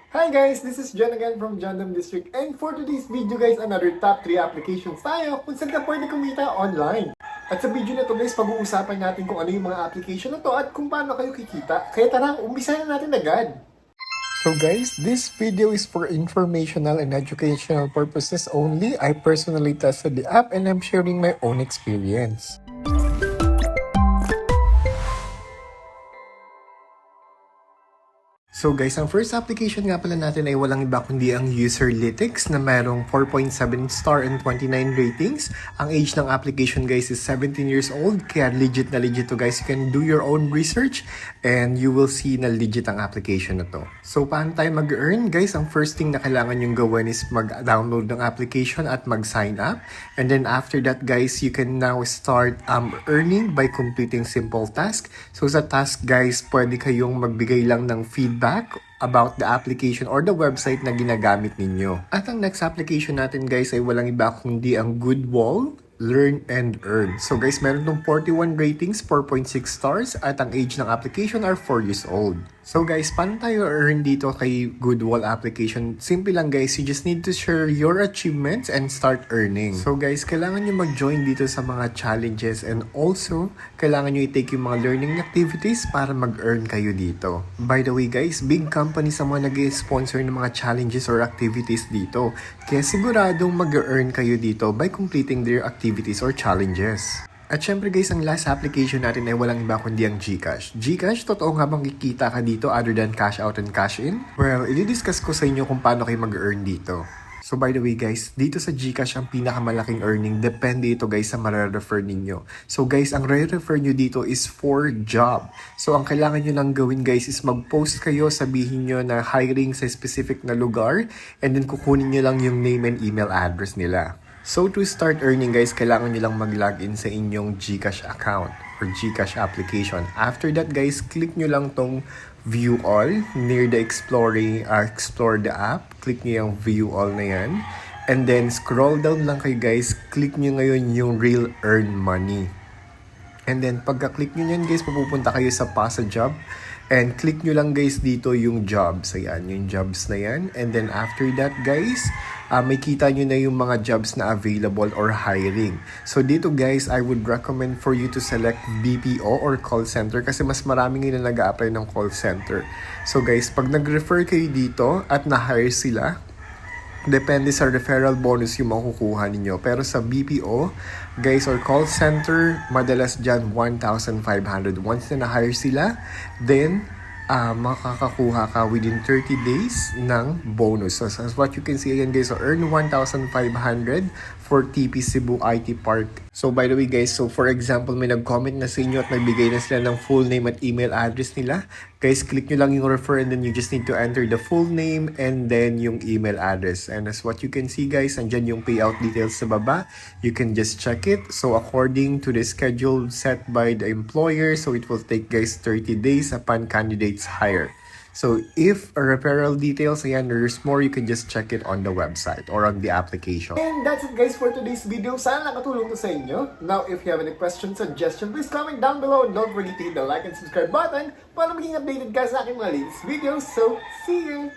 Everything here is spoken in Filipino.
Hi guys, this is John again from Johndam District, and for today's video guys, another top 3 applications tayo kung saan ka pwede kumita online. At sa video na to guys, pag-uusapan natin kung ano yung mga application na to at kung paano kayo kikita. Kaya tara, umpisahan na natin agad. So guys, this video is for informational and educational purposes only. I personally tested the app and I'm sharing my own experience. So guys, ang first application nga pala natin ay walang iba kundi ang Userlytics na mayroong 4.7 star and 29 ratings. Ang age ng application guys is 17 years old, kaya legit na legit to guys. You can do your own research and you will see na legit ang application na to. So paano tayo mag-earn guys? Ang first thing na kailangan yung gawin is mag-download ng application at mag-sign up. And then after that guys, you can now start earning by completing simple task. So sa task guys, pwede kayong magbigay lang ng feedback about the application or the website na ginagamit ninyo. At ang next application natin guys ay walang iba kundi ang Goodwall, Learn and Earn. So guys, meron tong 41 ratings, 4.6 stars at ang age ng application are 4 years old. So guys, paano tayo earn dito kay Goodwall application? Simple lang guys, you just need to share your achievements and start earning. So guys, kailangan nyo mag-join dito sa mga challenges and also, kailangan nyo i-take yung mga learning activities para mag-earn kayo dito. By the way guys, big companies ang mga nag-sponsor ng mga challenges or activities dito. Kaya siguradong mag-earn kayo dito by completing their activities or challenges. At syempre guys, ang last application natin ay walang iba kundi ang GCash. GCash, totoo nga bang kikita ka dito other than cash out and cash in? Well, i-discuss ko sa inyo kung paano kayo mag-earn dito. So by the way guys, dito sa GCash ang pinakamalaking earning, depende ito guys sa mare-refer ninyo. So guys, ang re-refer nyo dito is for job. So ang kailangan nyo lang gawin guys is mag-post kayo, sabihin nyo na hiring sa specific na lugar, and then kukunin nyo lang yung name and email address nila. So to start earning guys, kailangan nyo lang mag-login sa inyong GCash account or GCash application. After that guys, click nyo lang tong view all near the explore the app. Click nyo yung view all na yan. And then scroll down lang kayo guys, click nyo ngayon yung real earn money. And then pagka-click nyo yan guys, pupunta kayo sa Pasa Job. And click nyo lang guys dito yung jobs. Ayan, yung jobs na yan. And then after that guys, may kita nyo na yung mga jobs na available or hiring. So dito guys, I would recommend for you to select BPO or call center kasi mas maraming yun na nag-a-apply ng call center. So guys, pag nag-refer kayo dito at na-hire sila, depende sa referral bonus yung makukuha ninyo. Pero sa BPO, guys, or call center, madalas dyan 1,500. Once na na-hire sila, then makakakuha ka within 30 days ng bonus. So as what you can see again guys, so earn 1,500 for TP Cebu IT Park. So by the way guys, so for example, may nag-comment na sa inyo at nagbigay na sila ng full name at email address nila. Guys, click nyo lang yung refer and then you just need to enter the full name and then yung email address. And as what you can see guys, andyan yung payout details sa baba. You can just check it. So according to the schedule set by the employer, so it will take guys 30 days upon candidates hire. So if a referral details, ayan, there's more, you can just check it on the website or on the application. And that's it guys for today's video. Sana nakatulong to sa inyo. Now, if you have any questions, suggestions, please comment down below. And don't forget to hit the like and subscribe button para maging updated ka sa aking mga latest videos. So, see you!